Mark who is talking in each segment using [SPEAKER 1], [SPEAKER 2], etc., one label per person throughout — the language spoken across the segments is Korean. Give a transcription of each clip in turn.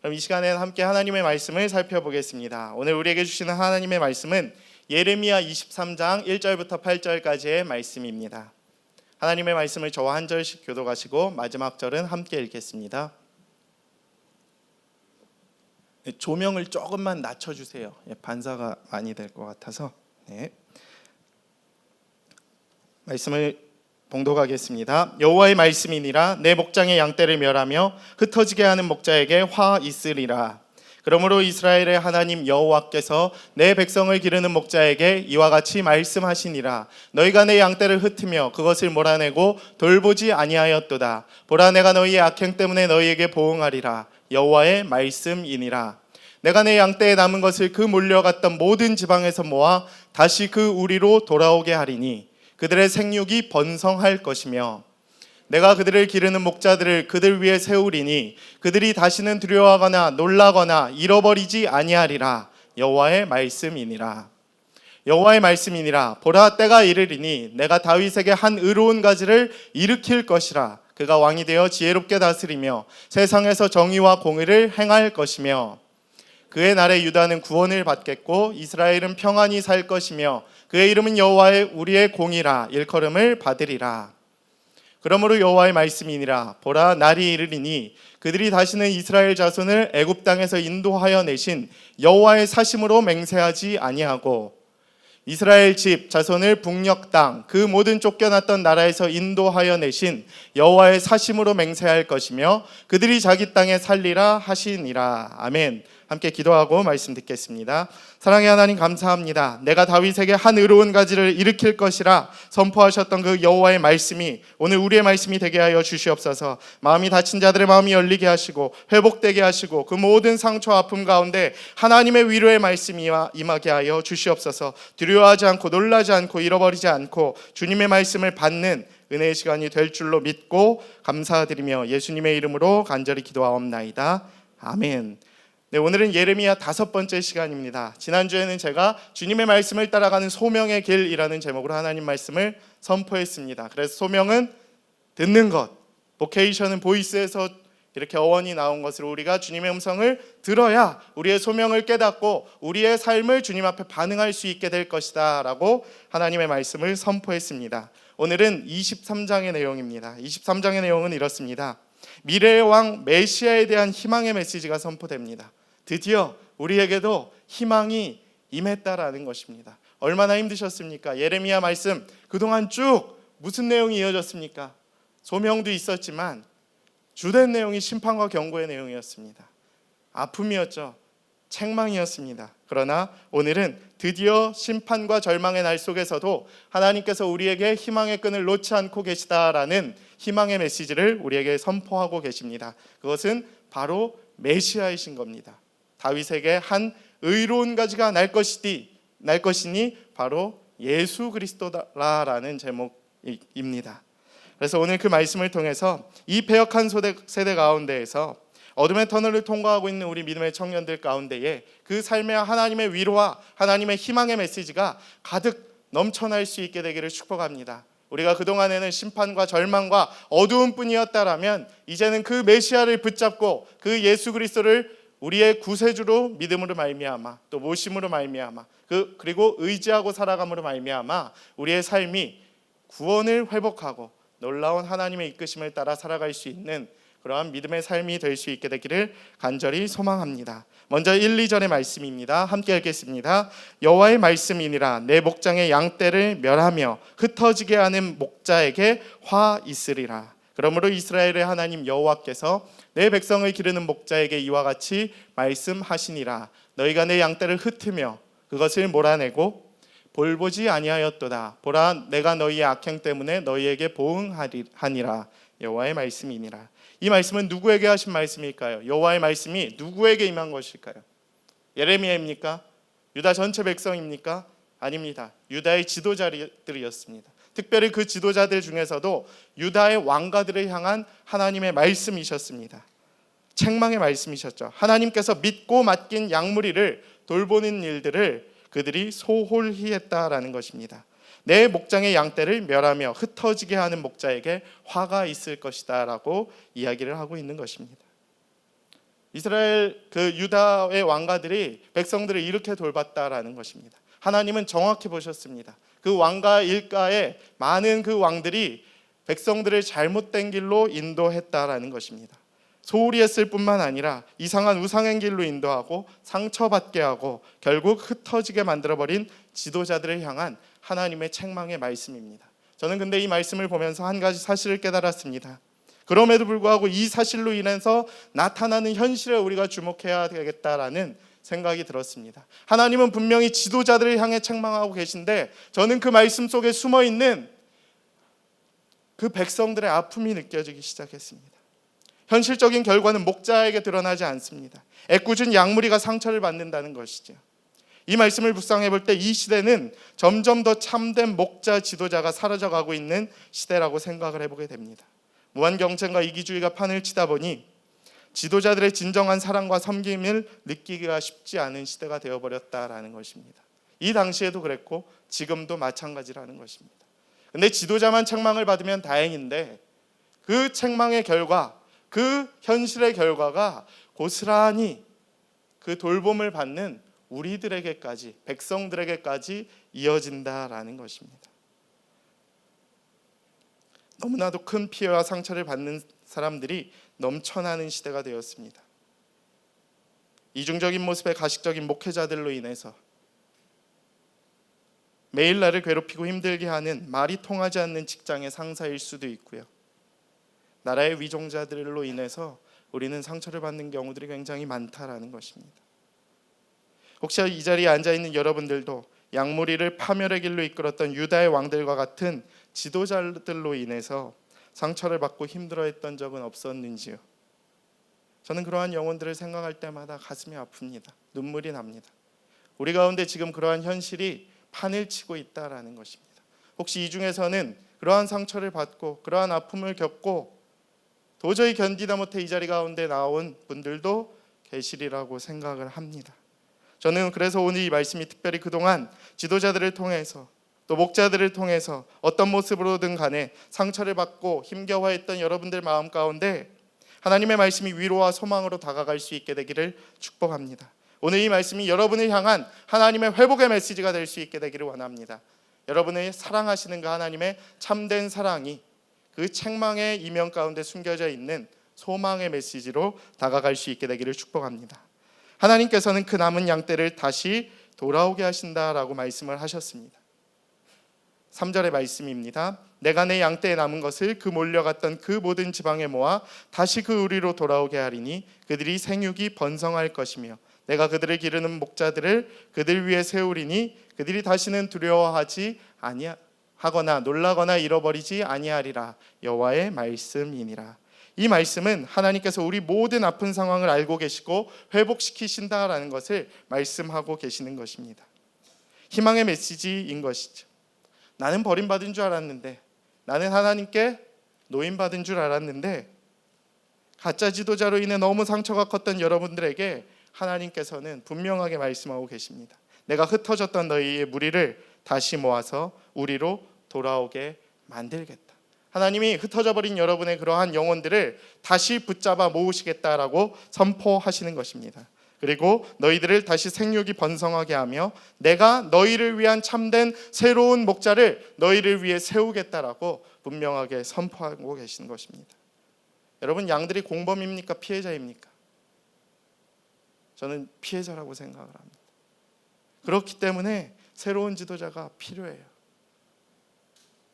[SPEAKER 1] 그럼 이 시간에는 함께 하나님의 말씀을 살펴보겠습니다. 오늘 우리에게 주시는 하나님의 말씀은 예레미야 23장 1절부터 8절까지의 말씀입니다. 하나님의 말씀을 저와 한 절씩 교독하시고 마지막 절은 함께 읽겠습니다. 조명을 조금만 낮춰주세요. 반사가 많이 될 것 같아서. 말씀을 봉독하겠습니다. 여호와의 말씀이니라. 내 목장의 양떼를 멸하며 흩어지게 하는 목자에게 화 있으리라. 그러므로 이스라엘의 하나님 여호와께서 내 백성을 기르는 목자에게 이와 같이 말씀하시니라. 너희가 내 양떼를 흩으며 그것을 몰아내고 돌보지 아니하였도다. 보라, 내가 너희의 악행 때문에 너희에게 보응하리라. 여호와의 말씀이니라. 내가 내 양떼에 남은 것을 그 몰려갔던 모든 지방에서 모아 다시 그 우리로 돌아오게 하리니 그들의 생육이 번성할 것이며 내가 그들을 기르는 목자들을 그들 위에 세우리니 그들이 다시는 두려워하거나 놀라거나 잃어버리지 아니하리라. 여호와의 말씀이니라. 여호와의 말씀이니라. 보라, 때가 이르리니 내가 다윗에게 한 의로운 가지를 일으킬 것이라. 그가 왕이 되어 지혜롭게 다스리며 세상에서 정의와 공의를 행할 것이며 그의 날에 유다는 구원을 받겠고 이스라엘은 평안히 살 것이며 그의 이름은 여호와의 우리의 공이라 일컬음을 받으리라. 그러므로 여호와의 말씀이니라. 보라, 날이 이르리니 그들이 다시는 이스라엘 자손을 애굽 땅에서 인도하여 내신 여호와의 사심으로 맹세하지 아니하고 이스라엘 집 자손을 북녘 땅 그 모든 쫓겨났던 나라에서 인도하여 내신 여호와의 사심으로 맹세할 것이며 그들이 자기 땅에 살리라 하시니라. 아멘. 함께 기도하고 말씀 듣겠습니다. 사랑의 하나님, 감사합니다. 내가 다윗에게 한 의로운 가지를 일으킬 것이라 선포하셨던 그 여호와의 말씀이 오늘 우리의 말씀이 되게 하여 주시옵소서. 마음이 다친 자들의 마음이 열리게 하시고 회복되게 하시고 그 모든 상처 아픔 가운데 하나님의 위로의 말씀이 임하게 하여 주시옵소서. 두려워하지 않고 놀라지 않고 잃어버리지 않고 주님의 말씀을 받는 은혜의 시간이 될 줄로 믿고 감사드리며 예수님의 이름으로 간절히 기도하옵나이다. 아멘. 네, 오늘은 예레미야 5번째 시간입니다. 지난주에는 제가 주님의 말씀을 따라가는 소명의 길이라는 제목으로 하나님 말씀을 선포했습니다. 그래서 소명은 듣는 것, 보케이션은 보이스에서 이렇게 어원이 나온 것으로 우리가 주님의 음성을 들어야 우리의 소명을 깨닫고 우리의 삶을 주님 앞에 반응할 수 있게 될 것이다 라고 하나님의 말씀을 선포했습니다. 오늘은 23장의 내용입니다. 23장의 내용은 이렇습니다. 미래의 왕 메시아에 대한 희망의 메시지가 선포됩니다. 드디어 우리에게도 희망이 임했다라는 것입니다. 얼마나 힘드셨습니까? 예레미야 말씀 그동안 쭉 무슨 내용이 이어졌습니까? 소명도 있었지만 주된 내용이 심판과 경고의 내용이었습니다. 아픔이었죠. 책망이었습니다. 그러나 오늘은 드디어 심판과 절망의 날 속에서도 하나님께서 우리에게 희망의 끈을 놓지 않고 계시다라는 희망의 메시지를 우리에게 선포하고 계십니다. 그것은 바로 메시아이신 겁니다. 다윗에게 한 의로운 가지가 날 것이니 바로 예수 그리스도라라는 제목입니다. 그래서 오늘 그 말씀을 통해서 이 패역한 세대 가운데에서 어둠의 터널을 통과하고 있는 우리 믿음의 청년들 가운데에 그 삶의 하나님의 위로와 하나님의 희망의 메시지가 가득 넘쳐날 수 있게 되기를 축복합니다. 우리가 그동안에는 심판과 절망과 어두움뿐이었다라면 이제는 그 메시아를 붙잡고 그 예수 그리스도를 우리의 구세주로 믿음으로 말미암아 또 모심으로 말미암아 그리고 의지하고 살아감으로 말미암아 우리의 삶이 구원을 회복하고 놀라운 하나님의 이끄심을 따라 살아갈 수 있는 그러한 믿음의 삶이 될 수 있게 되기를 간절히 소망합니다. 먼저 1, 2절의 말씀입니다. 함께 읽겠습니다. 여호와의 말씀이니라. 내 목장의 양떼를 멸하며 흩어지게 하는 목자에게 화 있으리라. 그러므로 이스라엘의 하나님 여호와께서 내 백성을 기르는 목자에게 이와 같이 말씀하시니라. 너희가 내 양떼를 흩으며 그것을 몰아내고 볼보지 아니하였도다. 보라, 내가 너희의 악행 때문에 너희에게 보응하니라. 여호와의 말씀이니라. 이 말씀은 누구에게 하신 말씀일까요? 여호와의 말씀이 누구에게 임한 것일까요? 예레미야입니까? 유다 전체 백성입니까? 아닙니다. 유다의 지도자들이었습니다. 특별히 그 지도자들 중에서도 유다의 왕가들을 향한 하나님의 말씀이셨습니다. 책망의 말씀이셨죠. 하나님께서 믿고 맡긴 양무리를 돌보는 일들을 그들이 소홀히 했다라는 것입니다. 내 목장의 양떼를 멸하며 흩어지게 하는 목자에게 화가 있을 것이다 라고 이야기를 하고 있는 것입니다. 이스라엘 유다의 왕가들이 백성들을 이렇게 돌봤다라는 것입니다. 하나님은 정확히 보셨습니다. 그 왕가 일가에 많은 그 왕들이 백성들을 잘못된 길로 인도했다라는 것입니다. 소홀히 했을 뿐만 아니라 이상한 우상행 길로 인도하고 상처받게 하고 결국 흩어지게 만들어버린 지도자들을 향한 하나님의 책망의 말씀입니다. 저는 근데 이 말씀을 보면서 한 가지 사실을 깨달았습니다. 그럼에도 불구하고 이 사실로 인해서 나타나는 현실에 우리가 주목해야 되겠다라는 생각이 들었습니다. 하나님은 분명히 지도자들을 향해 책망하고 계신데 저는 그 말씀 속에 숨어있는 그 백성들의 아픔이 느껴지기 시작했습니다. 현실적인 결과는 목자에게 드러나지 않습니다. 애꿎은 양무리가 상처를 받는다는 것이죠. 이 말씀을 묵상해 볼 때 이 시대는 점점 더 참된 목자 지도자가 사라져가고 있는 시대라고 생각을 해보게 됩니다. 무한 경쟁과 이기주의가 판을 치다 보니 지도자들의 진정한 사랑과 섬김을 느끼기가 쉽지 않은 시대가 되어버렸다라는 것입니다. 이 당시에도 그랬고 지금도 마찬가지라는 것입니다. 근데 지도자만 책망을 받으면 다행인데 그 책망의 결과, 그 현실의 결과가 고스란히 그 돌봄을 받는 우리들에게까지, 백성들에게까지 이어진다라는 것입니다. 너무나도 큰 피해와 상처를 받는 사람들이 넘쳐나는 시대가 되었습니다. 이중적인 모습의 가식적인 목회자들로 인해서 매일 나를 괴롭히고 힘들게 하는 말이 통하지 않는 직장의 상사일 수도 있고요. 나라의 위종자들로 인해서 우리는 상처를 받는 경우들이 굉장히 많다라는 것입니다. 혹시 이 자리에 앉아있는 여러분들도 양무리를 파멸의 길로 이끌었던 유다의 왕들과 같은 지도자들로 인해서 상처를 받고 힘들어했던 적은 없었는지요? 저는 그러한 영혼들을 생각할 때마다 가슴이 아픕니다. 눈물이 납니다. 우리 가운데 지금 그러한 현실이 판을 치고 있다라는 것입니다. 혹시 이 중에서는 그러한 상처를 받고 그러한 아픔을 겪고 도저히 견디다 못해 이 자리 가운데 나온 분들도 계시리라고 생각을 합니다. 저는 그래서 오늘 이 말씀이 특별히 그동안 지도자들을 통해서 또 목자들을 통해서 어떤 모습으로든 간에 상처를 받고 힘겨워했던 여러분들 마음 가운데 하나님의 말씀이 위로와 소망으로 다가갈 수 있게 되기를 축복합니다. 오늘 이 말씀이 여러분을 향한 하나님의 회복의 메시지가 될 수 있게 되기를 원합니다. 여러분을 사랑하시는 그 하나님의 참된 사랑이 그 책망의 이면 가운데 숨겨져 있는 소망의 메시지로 다가갈 수 있게 되기를 축복합니다. 하나님께서는 그 남은 양떼를 다시 돌아오게 하신다라고 말씀을 하셨습니다. 3절의 말씀입니다. 내가 내 양떼에 남은 것을 그 몰려갔던 그 모든 지방에 모아 다시 그 우리로 돌아오게 하리니 그들이 생육이 번성할 것이며 내가 그들을 기르는 목자들을 그들 위에 세우리니 그들이 다시는 두려워하지 아니하거나 놀라거나 잃어버리지 아니하리라. 여호와의 말씀이니라. 이 말씀은 하나님께서 우리 모든 아픈 상황을 알고 계시고 회복시키신다라는 것을 말씀하고 계시는 것입니다. 희망의 메시지인 것이죠. 나는 버림받은 줄 알았는데, 나는 하나님께 노임받은 줄 알았는데, 가짜 지도자로 인해 너무 상처가 컸던 여러분들에게 하나님께서는 분명하게 말씀하고 계십니다. 내가 흩어졌던 너희의 무리를 다시 모아서 우리로 돌아오게 만들겠다. 하나님이 흩어져 버린 여러분의 그러한 영혼들을 다시 붙잡아 모으시겠다라고 선포하시는 것입니다. 그리고 너희들을 다시 생육이 번성하게 하며 내가 너희를 위한 참된 새로운 목자를 너희를 위해 세우겠다라고 분명하게 선포하고 계시는 것입니다. 여러분, 양들이 공범입니까? 피해자입니까? 저는 피해자라고 생각을 합니다. 그렇기 때문에 새로운 지도자가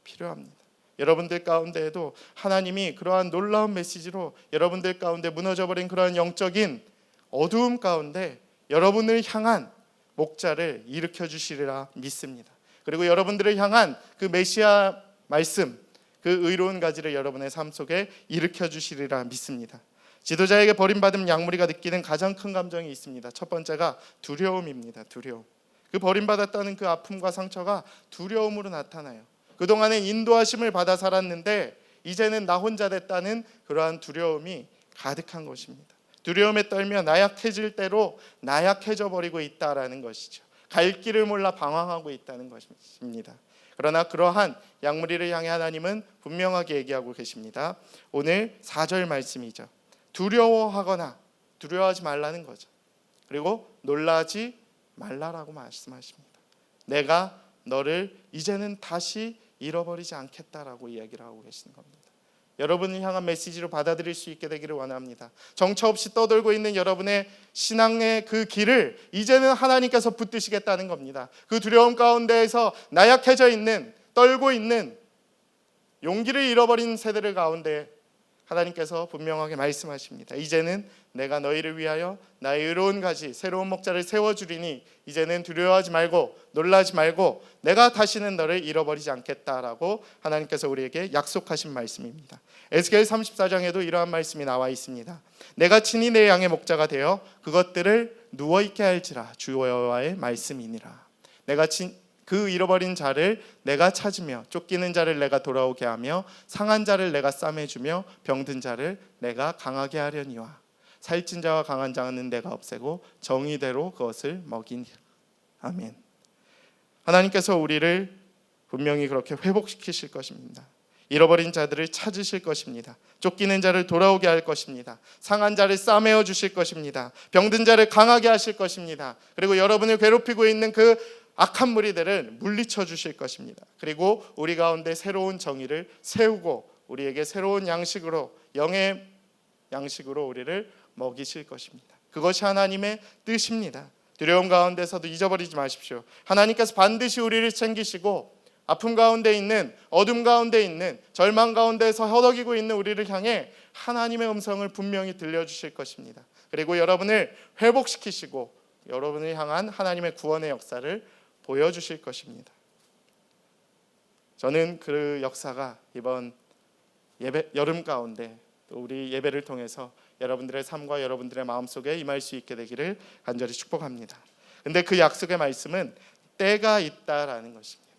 [SPEAKER 1] 필요합니다. 여러분들 가운데에도 하나님이 그러한 놀라운 메시지로 여러분들 가운데 무너져버린 그러한 영적인 어두움 가운데 여러분을 향한 목자를 일으켜 주시리라 믿습니다. 그리고 여러분들을 향한 그 메시아 말씀, 그 의로운 가지를 여러분의 삶 속에 일으켜 주시리라 믿습니다. 지도자에게 버림받은 양무리가 느끼는 가장 큰 감정이 있습니다. 첫 번째가 두려움입니다. 두려움. 그 버림받았다는 그 아픔과 상처가 두려움으로 나타나요. 그동안엔 인도하심을 받아 살았는데 이제는 나 혼자 됐다는 그러한 두려움이 가득한 것입니다. 두려움에 떨며 나약해질 대로 나약해져 버리고 있다라는 것이죠. 갈 길을 몰라 방황하고 있다는 것입니다. 그러나 그러한 양무리를 향해 하나님은 분명하게 얘기하고 계십니다. 오늘 4절 말씀이죠. 두려워하거나 두려워하지 말라는 거죠. 그리고 놀라지 말라라고 말씀하십니다. 내가 너를 이제는 다시 잃어버리지 않겠다라고 이야기를 하고 계시는 겁니다. 여러분을 향한 메시지로 받아들일 수 있게 되기를 원합니다. 정처 없이 떠돌고 있는 여러분의 신앙의 그 길을 이제는 하나님께서 붙드시겠다는 겁니다. 그 두려움 가운데에서 나약해져 있는, 떨고 있는, 용기를 잃어버린 세대들 가운데 하나님께서 분명하게 말씀하십니다. 이제는 내가 너희를 위하여 나의 의로운 가지, 새로운 목자를 세워주리니 이제는 두려워하지 말고 놀라지 말고 내가 다시는 너를 잃어버리지 않겠다라고 하나님께서 우리에게 약속하신 말씀입니다. 에스겔 34장에도 이러한 말씀이 나와 있습니다. 내가 친히 내 양의 목자가 되어 그것들을 누워있게 할지라 주 여호와의 말씀이니라. 내가 그 잃어버린 자를 내가 찾으며 쫓기는 자를 내가 돌아오게 하며 상한 자를 내가 싸매주며 병든 자를 내가 강하게 하려니와 살찐 자와 강한 자는 내가 없애고 정의대로 그것을 먹이니라. 아멘. 하나님께서 우리를 분명히 그렇게 회복시키실 것입니다. 잃어버린 자들을 찾으실 것입니다. 쫓기는 자를 돌아오게 할 것입니다. 상한 자를 싸매어 주실 것입니다. 병든 자를 강하게 하실 것입니다. 그리고 여러분을 괴롭히고 있는 그 악한 무리들을 물리쳐 주실 것입니다. 그리고 우리 가운데 새로운 정의를 세우고 우리에게 새로운 양식으로, 영의 양식으로 우리를 먹이실 것입니다. 그것이 하나님의 뜻입니다. 두려움 가운데서도 잊어버리지 마십시오. 하나님께서 반드시 우리를 챙기시고 아픔 가운데 있는, 어둠 가운데 있는, 절망 가운데서 허덕이고 있는 우리를 향해 하나님의 음성을 분명히 들려주실 것입니다. 그리고 여러분을 회복시키시고 여러분을 향한 하나님의 구원의 역사를 보여주실 것입니다. 저는 그 역사가 이번 여름 가운데 또 우리 예배를 통해서 여러분들의 삶과 여러분들의 마음속에 임할 수 있게 되기를 간절히 축복합니다. 근데 그 약속의 말씀은 때가 있다라는 것입니다.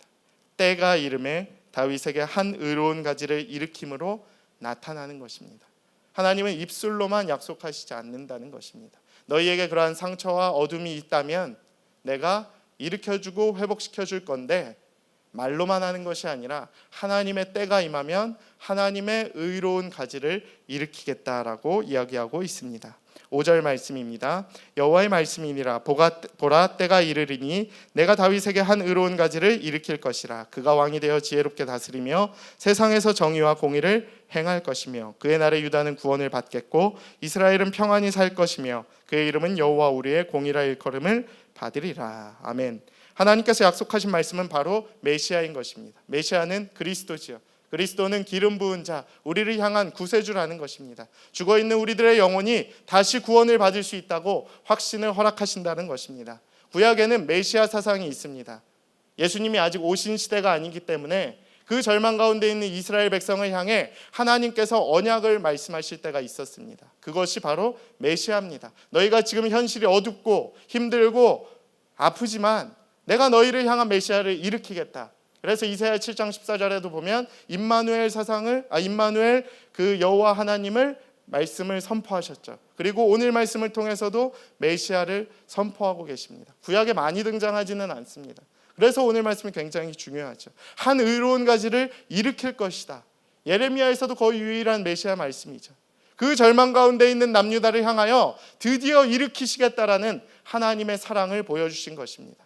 [SPEAKER 1] 때가 이름에 다윗에게 한 의로운 가지를 일으킴으로 나타나는 것입니다. 하나님은 입술로만 약속하시지 않는다는 것입니다. 너희에게 그러한 상처와 어둠이 있다면 내가 일으켜주고 회복시켜줄 건데 말로만 하는 것이 아니라 하나님의 때가 임하면 하나님의 의로운 가지를 일으키겠다라고 이야기하고 있습니다. 5절 말씀입니다. 여호와의 말씀이니라. 보라 때가 이르리니 내가 다윗에게 한 의로운 가지를 일으킬 것이라. 그가 왕이 되어 지혜롭게 다스리며 세상에서 정의와 공의를 행할 것이며 그의 나라 유다는 구원을 받겠고 이스라엘은 평안히 살 것이며 그의 이름은 여호와 우리의 공의라 일컬음을 받으리라. 아멘. 하나님께서 약속하신 말씀은 바로 메시아인 것입니다. 메시아는 그리스도지요. 그리스도는 기름 부은 자, 우리를 향한 구세주라는 것입니다. 죽어있는 우리들의 영혼이 다시 구원을 받을 수 있다고 확신을 허락하신다는 것입니다. 구약에는 메시아 사상이 있습니다. 예수님이 아직 오신 시대가 아니기 때문에 그 절망 가운데 있는 이스라엘 백성을 향해 하나님께서 언약을 말씀하실 때가 있었습니다. 그것이 바로 메시아입니다. 너희가 지금 현실이 어둡고 힘들고 아프지만 내가 너희를 향한 메시아를 일으키겠다. 그래서 이사야 7장 14절에도 보면 임마누엘 그 여호와 하나님을 말씀을 선포하셨죠. 그리고 오늘 말씀을 통해서도 메시아를 선포하고 계십니다. 구약에 많이 등장하지는 않습니다. 그래서 오늘 말씀이 굉장히 중요하죠. 한 의로운 가지를 일으킬 것이다. 예레미야에서도 거의 유일한 메시아 말씀이죠. 그 절망 가운데 있는 남유다를 향하여 드디어 일으키시겠다라는 하나님의 사랑을 보여주신 것입니다.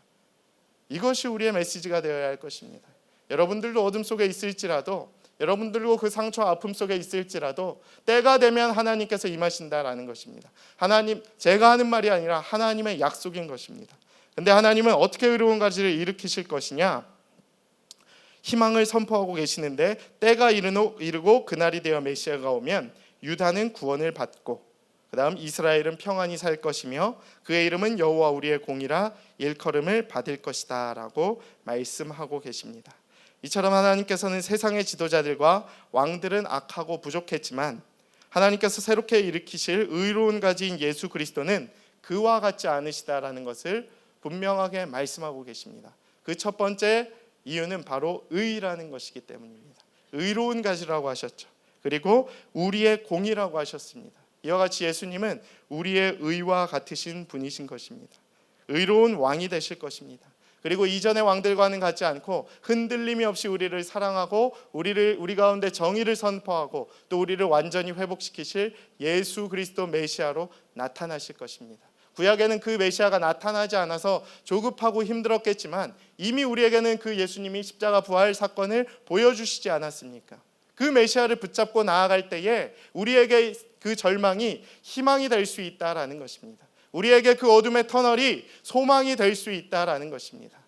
[SPEAKER 1] 이것이 우리의 메시지가 되어야 할 것입니다. 여러분들도 어둠 속에 있을지라도, 여러분들도 그 상처 아픔 속에 있을지라도 때가 되면 하나님께서 임하신다라는 것입니다. 하나님, 제가 하는 말이 아니라 하나님의 약속인 것입니다. 근데 하나님은 어떻게 의로운 가지를 일으키실 것이냐? 희망을 선포하고 계시는데 때가 이르고 그날이 되어 메시아가 오면 유다는 구원을 받고 그 다음 이스라엘은 평안히 살 것이며 그의 이름은 여호와 우리의 공이라 일컬음을 받을 것이다 라고 말씀하고 계십니다. 이처럼 하나님께서는 세상의 지도자들과 왕들은 악하고 부족했지만 하나님께서 새롭게 일으키실 의로운 가지인 예수 그리스도는 그와 같지 않으시다라는 것을 분명하게 말씀하고 계십니다. 그 첫 번째 이유는 바로 의라는 것이기 때문입니다. 의로운 가지라고 하셨죠. 그리고 우리의 공이라고 하셨습니다. 이와 같이 예수님은 우리의 의와 같으신 분이신 것입니다. 의로운 왕이 되실 것입니다. 그리고 이전의 왕들과는 같지 않고 흔들림이 없이 우리를 사랑하고 우리 가운데 정의를 선포하고 또 우리를 완전히 회복시키실 예수 그리스도 메시아로 나타나실 것입니다. 구약에는 그 메시아가 나타나지 않아서 조급하고 힘들었겠지만 이미 우리에게는 그 예수님이 십자가 부활 사건을 보여주시지 않았습니까? 그 메시아를 붙잡고 나아갈 때에 우리에게 그 절망이 희망이 될 수 있다라는 것입니다. 우리에게 그 어둠의 터널이 소망이 될 수 있다라는 것입니다.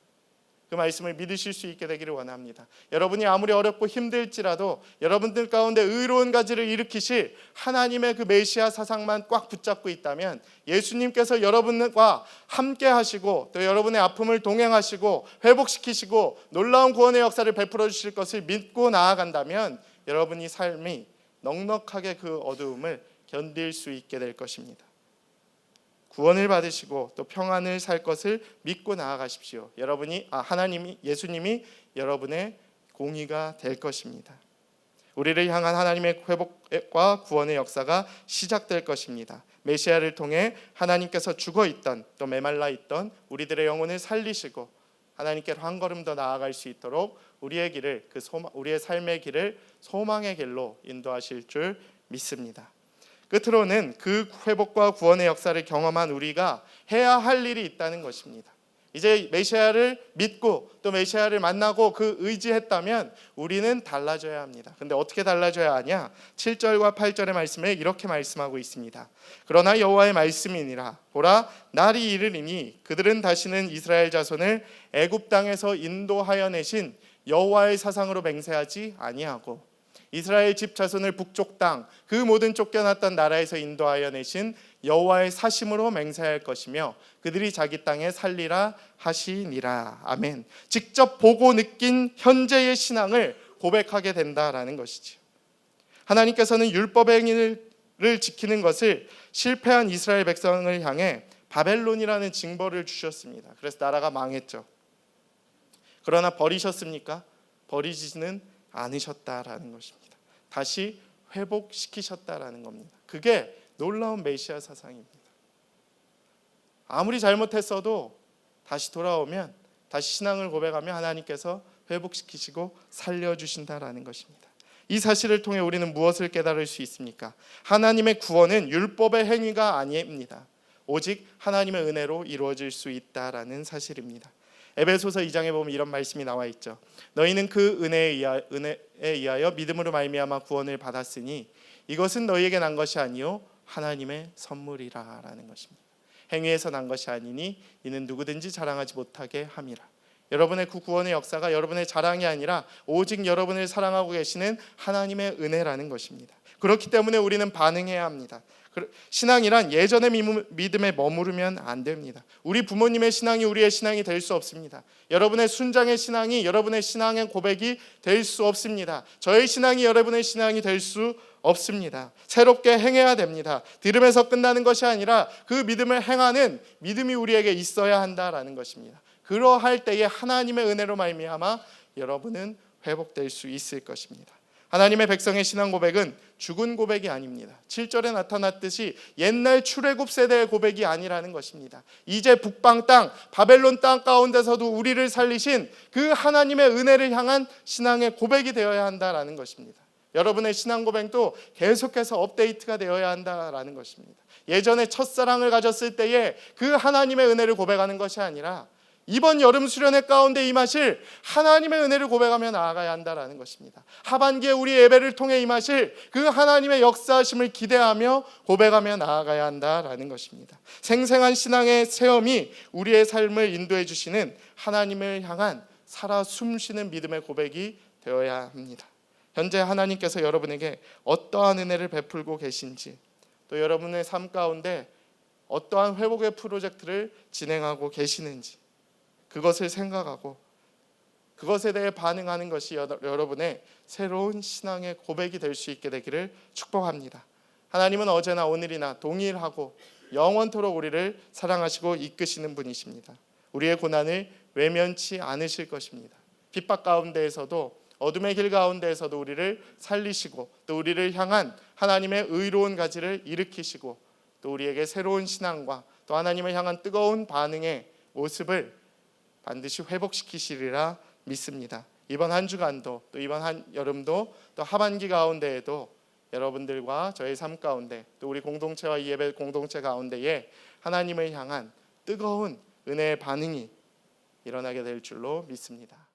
[SPEAKER 1] 그 말씀을 믿으실 수 있게 되기를 원합니다. 여러분이 아무리 어렵고 힘들지라도 여러분들 가운데 의로운 가지를 일으키실 하나님의 그 메시아 사상만 꽉 붙잡고 있다면 예수님께서 여러분과 함께 하시고 또 여러분의 아픔을 동행하시고 회복시키시고 놀라운 구원의 역사를 베풀어 주실 것을 믿고 나아간다면 여러분이 삶이 넉넉하게 그 어두움을 견딜 수 있게 될 것입니다. 구원을 받으시고 또 평안을 살 것을 믿고 나아가십시오. 하나님이 예수님이 여러분의 공의가 될 것입니다. 우리를 향한 하나님의 회복과 구원의 역사가 시작될 것입니다. 메시아를 통해 하나님께서 죽어 있던 또 메말라 있던 우리들의 영혼을 살리시고 하나님께로 한 걸음 더 나아갈 수 있도록 우리의 길을 우리의 삶의 길을 소망의 길로 인도하실 줄 믿습니다. 끝으로는 그 회복과 구원의 역사를 경험한 우리가 해야 할 일이 있다는 것입니다. 이제 메시아를 믿고 또 메시아를 만나고 그 의지했다면 우리는 달라져야 합니다. 근데 어떻게 달라져야 하냐? 7절과 8절의 말씀에 이렇게 말씀하고 있습니다. 그러나 여호와의 말씀이니라 보라 날이 이르리니 그들은 다시는 이스라엘 자손을 애굽 땅에서 인도하여 내신 여호와의 사상으로 맹세하지 아니하고 이스라엘 집 자손을 북쪽 땅 그 모든 쫓겨났던 나라에서 인도하여 내신 여호와의 사심으로 맹세할 것이며 그들이 자기 땅에 살리라 하시니라. 아멘. 직접 보고 느낀 현재의 신앙을 고백하게 된다라는 것이죠. 하나님께서는 율법의 행위를 지키는 것을 실패한 이스라엘 백성을 향해 바벨론이라는 징벌을 주셨습니다. 그래서 나라가 망했죠. 그러나 버리셨습니까? 버리지는 않으셨다라는 것입니다. 다시 회복시키셨다라는 겁니다. 그게 놀라운 메시아 사상입니다. 아무리 잘못했어도 다시 돌아오면 다시 신앙을 고백하며 하나님께서 회복시키시고 살려주신다라는 것입니다. 이 사실을 통해 우리는 무엇을 깨달을 수 있습니까? 하나님의 구원은 율법의 행위가 아닙니다. 오직 하나님의 은혜로 이루어질 수 있다라는 사실입니다. 에베소서 2장에 보면 이런 말씀이 나와 있죠. 너희는 그 은혜에 의하여 믿음으로 말미암아 구원을 받았으니 이것은 너희에게 난 것이 아니요 하나님의 선물이라라는 것입니다. 행위에서 난 것이 아니니 이는 누구든지 자랑하지 못하게 함이라. 여러분의 그 구원의 역사가 여러분의 자랑이 아니라 오직 여러분을 사랑하고 계시는 하나님의 은혜라는 것입니다. 그렇기 때문에 우리는 반응해야 합니다. 신앙이란 예전의 믿음에 머무르면 안 됩니다. 우리 부모님의 신앙이 우리의 신앙이 될 수 없습니다. 여러분의 순장의 신앙이 여러분의 신앙의 고백이 될 수 없습니다. 저의 신앙이 여러분의 신앙이 될 수 없습니다. 새롭게 행해야 됩니다. 들음에서 끝나는 것이 아니라 그 믿음을 행하는 믿음이 우리에게 있어야 한다라는 것입니다. 그러할 때에 하나님의 은혜로 말미암아 여러분은 회복될 수 있을 것입니다. 하나님의 백성의 신앙 고백은 죽은 고백이 아닙니다. 7절에 나타났듯이 옛날 출애굽 세대의 고백이 아니라는 것입니다. 이제 북방 땅 바벨론 땅 가운데서도 우리를 살리신 그 하나님의 은혜를 향한 신앙의 고백이 되어야 한다라는 것입니다. 여러분의 신앙 고백도 계속해서 업데이트가 되어야 한다라는 것입니다. 예전에 첫사랑을 가졌을 때에 그 하나님의 은혜를 고백하는 것이 아니라 이번 여름 수련회 가운데 임하실 하나님의 은혜를 고백하며 나아가야 한다라는 것입니다. 하반기에 우리 예배를 통해 임하실 그 하나님의 역사하심을 기대하며 고백하며 나아가야 한다라는 것입니다. 생생한 신앙의 체험이 우리의 삶을 인도해 주시는 하나님을 향한 살아 숨쉬는 믿음의 고백이 되어야 합니다. 현재 하나님께서 여러분에게 어떠한 은혜를 베풀고 계신지 또 여러분의 삶 가운데 어떠한 회복의 프로젝트를 진행하고 계시는지 그것을 생각하고 그것에 대해 반응하는 것이 여러분의 새로운 신앙의 고백이 될 수 있게 되기를 축복합니다. 하나님은 어제나 오늘이나 동일하고 영원토록 우리를 사랑하시고 이끄시는 분이십니다. 우리의 고난을 외면치 않으실 것입니다. 핍박 가운데에서도 어둠의 길 가운데에서도 우리를 살리시고 또 우리를 향한 하나님의 의로운 가지를 일으키시고 또 우리에게 새로운 신앙과 또 하나님을 향한 뜨거운 반응의 모습을 반드시 회복시키시리라 믿습니다. 이번 한 주간도 또 이번 한 여름도 또 하반기 가운데에도 여러분들과 저의 삶 가운데 또 우리 공동체와 이 예배 공동체 가운데에 하나님을 향한 뜨거운 은혜의 반응이 일어나게 될 줄로 믿습니다.